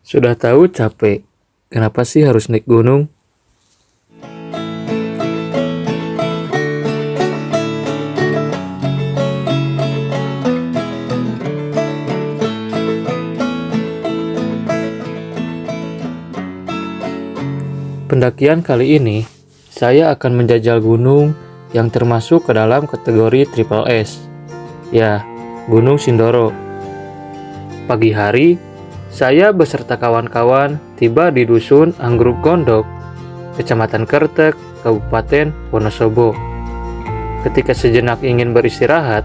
Sudah tahu capek, kenapa sih harus naik gunung? Pendakian kali ini, saya akan menjajal gunung yang termasuk ke dalam kategori Triple S. Ya, Gunung Sindoro. Pagi hari, saya beserta kawan-kawan tiba di Dusun Anggruk Gondok, Kecamatan Kertek, Kabupaten Wonosobo. Ketika sejenak ingin beristirahat,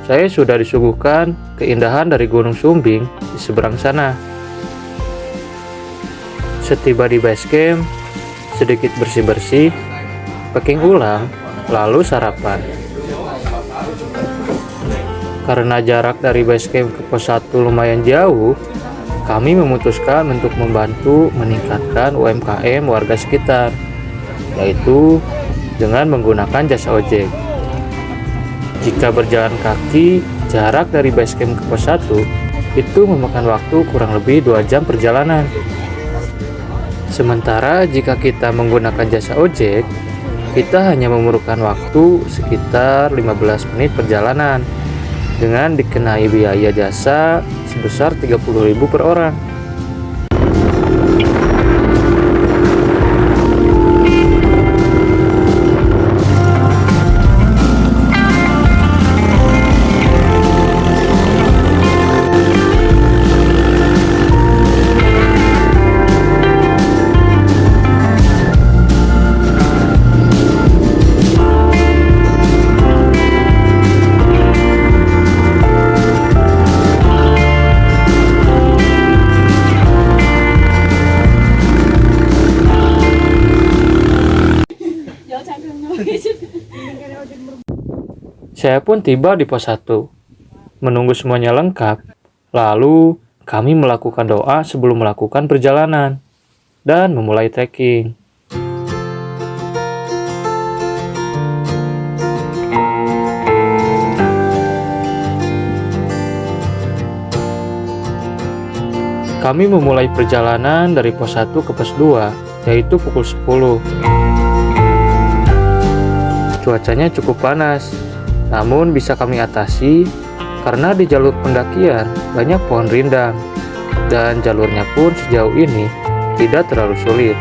saya sudah disuguhkan keindahan dari Gunung Sumbing di seberang sana. Setiba di base camp, sedikit bersih-bersih, packing ulang, lalu sarapan. Karena jarak dari base camp ke pos 1 lumayan jauh, kami memutuskan untuk membantu meningkatkan UMKM warga sekitar, yaitu dengan menggunakan jasa ojek. Jika berjalan kaki, jarak dari base camp ke pos 1 itu memakan waktu kurang lebih 2 jam perjalanan. Sementara jika kita menggunakan jasa ojek, kita hanya memerlukan waktu sekitar 15 menit perjalanan dengan dikenai biaya jasa sebesar 30.000 per orang. Saya pun tiba di pos 1. Menunggu semuanya lengkap, lalu kami melakukan doa sebelum melakukan perjalanan dan memulai trekking. Kami memulai perjalanan dari pos 1 ke pos 2, yaitu pukul 10. Cuacanya cukup panas, namun bisa kami atasi karena di jalur pendakian banyak pohon rindang dan jalurnya pun sejauh ini tidak terlalu sulit.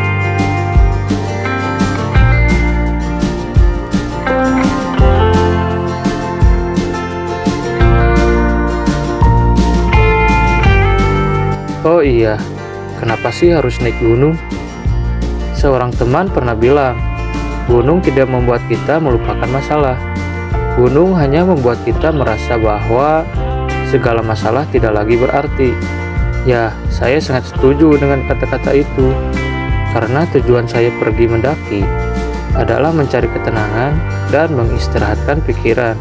Oh iya, kenapa sih harus naik gunung? Seorang teman pernah bilang, gunung tidak membuat kita melupakan masalah. Gunung hanya membuat kita merasa bahwa segala masalah tidak lagi berarti. Ya, saya sangat setuju dengan kata-kata itu. Karena tujuan saya pergi mendaki adalah mencari ketenangan dan mengistirahatkan pikiran.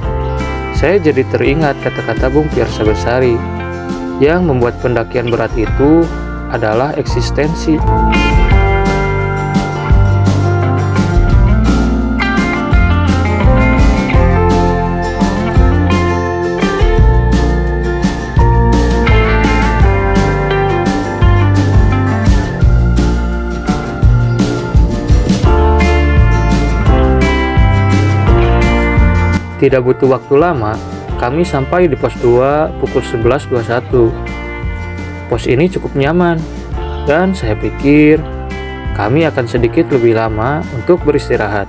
Saya jadi teringat kata-kata Bung Piar Sabersari yang membuat pendakian berat itu adalah eksistensi. Tidak butuh waktu lama, kami sampai di pos 2 pukul 11.21. Pos ini cukup nyaman, dan saya pikir kami akan sedikit lebih lama untuk beristirahat.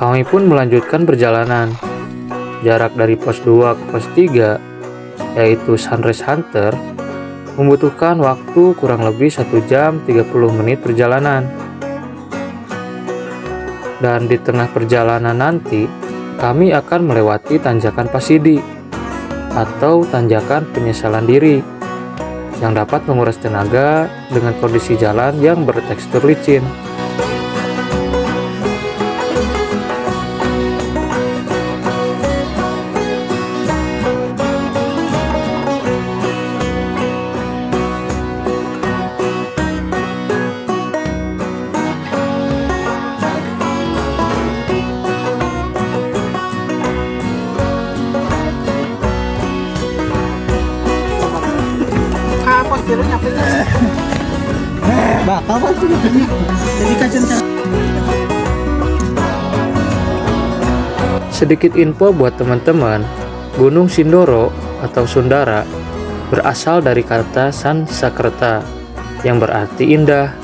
Kami pun melanjutkan perjalanan. Jarak dari pos 2 ke pos 3, yaitu Sunrise Hunter, membutuhkan waktu kurang lebih 1 jam 30 menit perjalanan. Dan di tengah perjalanan nanti, kami akan melewati tanjakan Pasidi, atau tanjakan penyesalan diri, yang dapat menguras tenaga dengan kondisi jalan yang bertekstur licin. bakal kan jadi kacang. Sedikit info buat teman-teman, Gunung Sindoro atau Sundara berasal dari kata Sanskerta yang berarti indah.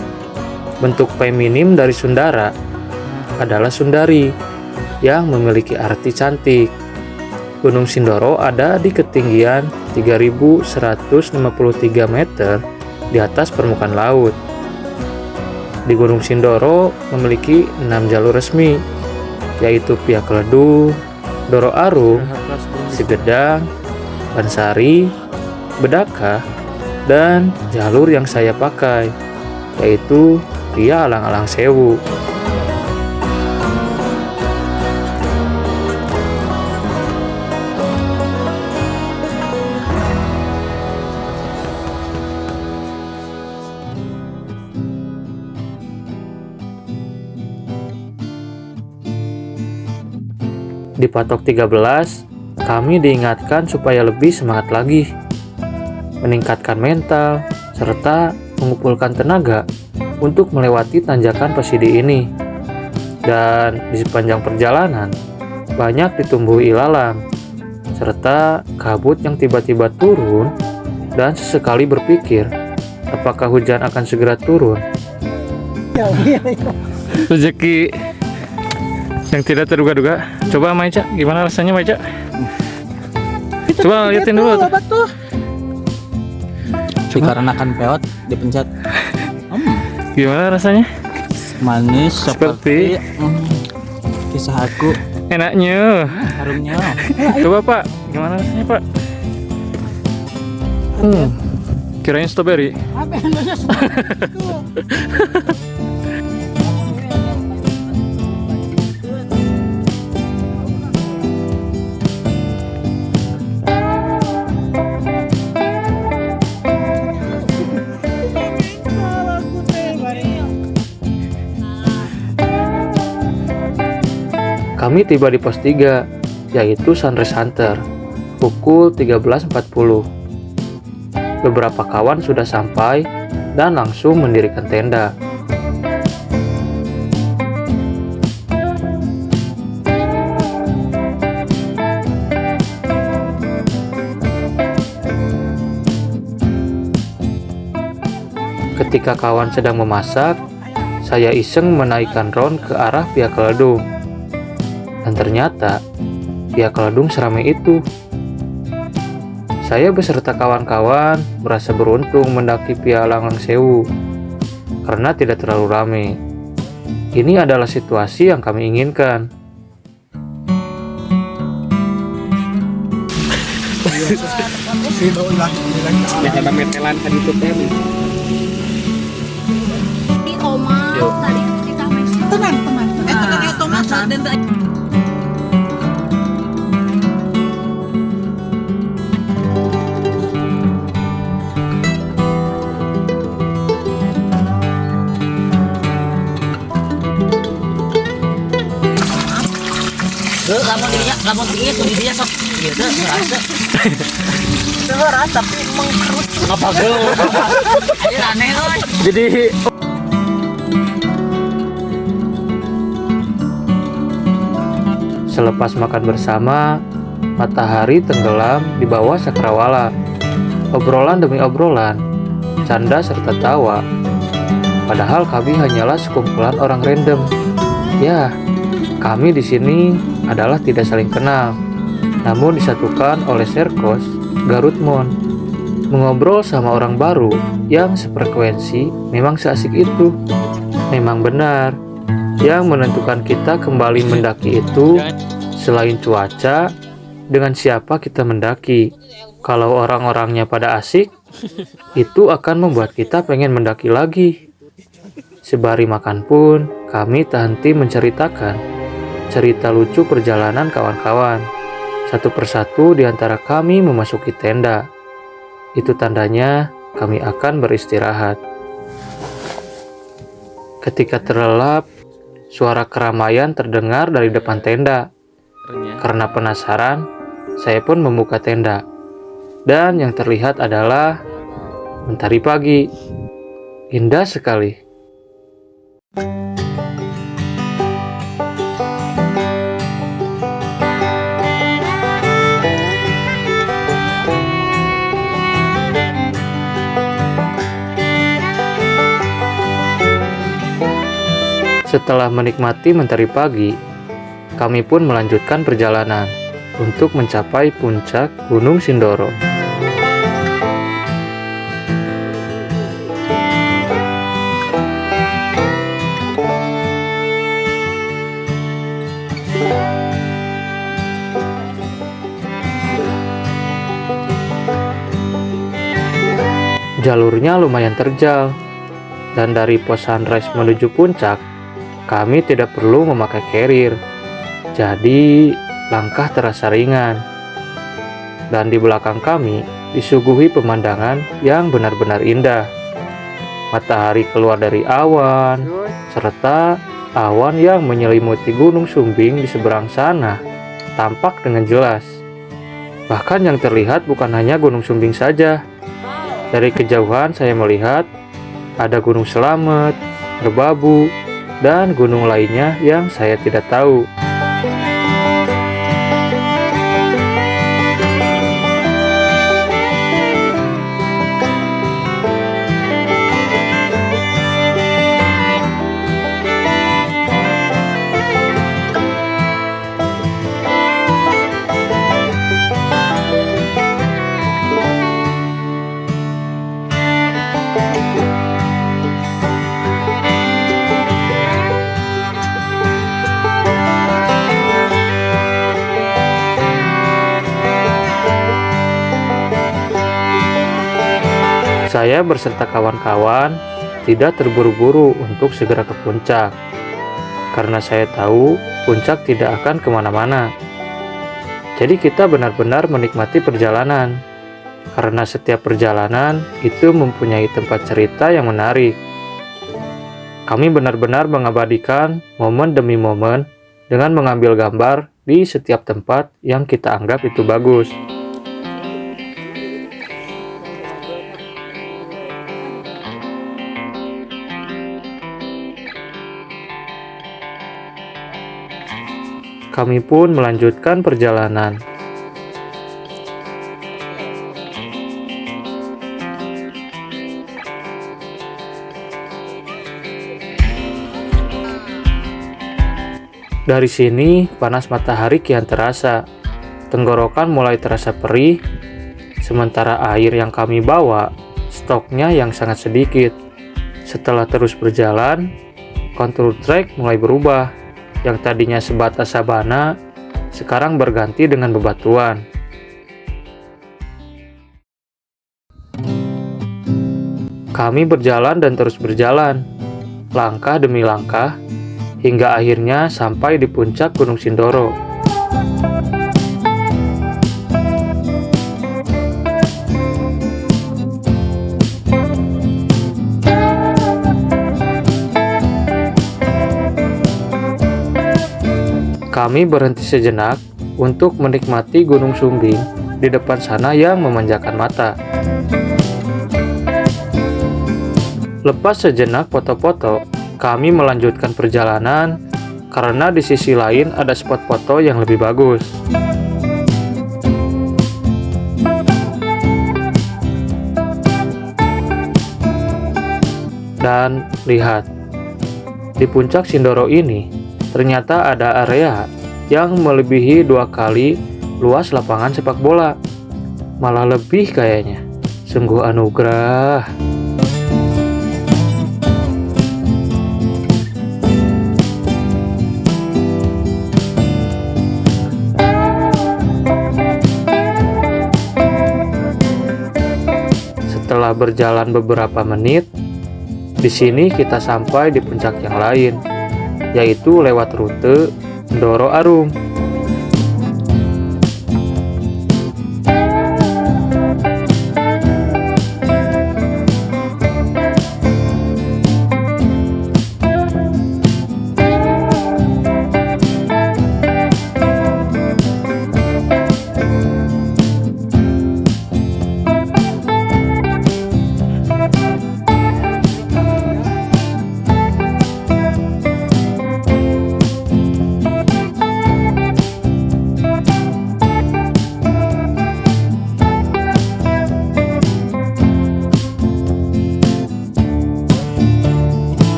Bentuk feminim dari Sundara adalah Sundari yang memiliki arti cantik. Gunung Sindoro ada di ketinggian 3.153 meter di atas permukaan laut. Di Gunung Sindoro memiliki 6 jalur resmi, yaitu Pia Keledung, Doro Arum, Sigedang, Bansari, Bedaka, dan jalur yang saya pakai, yaitu Pia Alang-Alang Sewu. Di Patok 13, kami diingatkan supaya lebih semangat lagi, meningkatkan mental, serta mengumpulkan tenaga untuk melewati tanjakan Pasidi ini. Dan di sepanjang perjalanan, banyak ditumbuhi ilalang, serta kabut yang tiba-tiba turun dan sesekali berpikir, apakah hujan akan segera turun? Rezeki yang tidak terduga-duga. Coba Maica, gimana rasanya Maica? Coba liatin dulu tuh. Dikarenakan peot dipencet. Gimana rasanya? Manis seperti kisah aku. Enaknya. Harumnya. Coba Pak, gimana rasanya Pak? Kirain strawberry. Kami tiba di pos 3, yaitu Sunrise Hunter, pukul 13.40. Beberapa kawan sudah sampai dan langsung mendirikan tenda. Ketika kawan sedang memasak, saya iseng menaikkan drone ke arah Pia Keledung. Dan ternyata Pia Keledung seramai itu. Saya beserta kawan-kawan merasa beruntung mendaki Pia Alang-Alang Sewu karena tidak terlalu ramai. Ini adalah situasi yang kami inginkan. Lamun dia tuh dia sok gitu ngerasa. Ngerasa tapi mengkerut. Ngapa gue? Ini aneh euy. Jadi selepas makan bersama, matahari tenggelam di bawah cakrawala. Obrolan demi obrolan, canda serta tawa. Padahal kami hanyalah sekumpulan orang random. Ya, kami di sini adalah tidak saling kenal, namun disatukan oleh Serkos Garutmon. Mengobrol sama orang baru yang sefrekuensi memang seasik itu. Memang benar, yang menentukan kita kembali mendaki itu selain cuaca, dengan siapa kita mendaki. Kalau orang-orangnya pada asik, itu akan membuat kita pengen mendaki lagi. Sebari makan pun, kami tak henti menceritakan cerita lucu perjalanan kawan-kawan. Satu persatu di antara kami memasuki tenda. Itu tandanya kami akan beristirahat. Ketika terlelap, suara keramaian terdengar dari depan tenda. Karena penasaran, saya pun membuka tenda. Dan yang terlihat adalah mentari pagi. indah sekali. Setelah menikmati mentari pagi, kami pun melanjutkan perjalanan untuk mencapai puncak Gunung Sindoro. Jalurnya lumayan terjal, dan dari pos sunrise menuju puncak, kami tidak perlu memakai carrier, jadi langkah terasa ringan. Dan di belakang kami disuguhi pemandangan yang benar-benar indah. Matahari keluar dari awan, serta awan yang menyelimuti Gunung Sumbing di seberang sana tampak dengan jelas. Bahkan yang terlihat bukan hanya Gunung Sumbing saja. Dari kejauhan saya melihat ada Gunung Selamet, Merbabu, dan gunung lainnya yang saya tidak tahu. Saya berserta kawan-kawan tidak terburu-buru untuk segera ke puncak, karena saya tahu puncak tidak akan kemana-mana. Jadi kita benar-benar menikmati perjalanan, karena setiap perjalanan itu mempunyai tempat cerita yang menarik. Kami benar-benar mengabadikan momen demi momen dengan mengambil gambar di setiap tempat yang kita anggap itu bagus. Kami pun melanjutkan perjalanan. Dari sini, panas matahari kian terasa. Tenggorokan mulai terasa perih, sementara air yang kami bawa, stoknya yang sangat sedikit. Setelah terus berjalan, kontur trek mulai berubah. Yang tadinya sebatas sabana, sekarang berganti dengan bebatuan. Kami berjalan dan terus berjalan, langkah demi langkah, hingga akhirnya sampai di puncak Gunung Sindoro. Kami berhenti sejenak untuk menikmati Gunung Sumbing di depan sana yang memanjakan mata. Lepas sejenak foto-foto, kami melanjutkan perjalanan karena di sisi lain ada spot foto yang lebih bagus. Dan lihat, di puncak Sindoro ini ternyata ada area yang melebihi 2 kali luas lapangan sepak bola. Malah lebih kayaknya. Sungguh anugerah. Setelah berjalan beberapa menit, di sini kita sampai di puncak yang lain, yaitu lewat rute Ndoro Arum.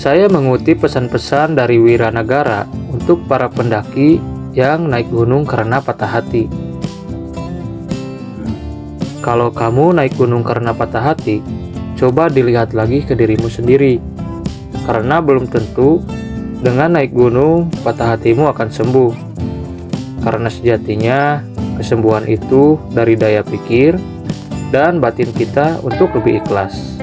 Saya mengutip pesan-pesan dari Wiranagara untuk para pendaki yang naik gunung karena patah hati. Kalau kamu naik gunung karena patah hati, coba dilihat lagi ke dirimu sendiri. Karena belum tentu dengan naik gunung patah hatimu akan sembuh. Karena sejatinya kesembuhan itu dari daya pikir dan batin kita untuk lebih ikhlas.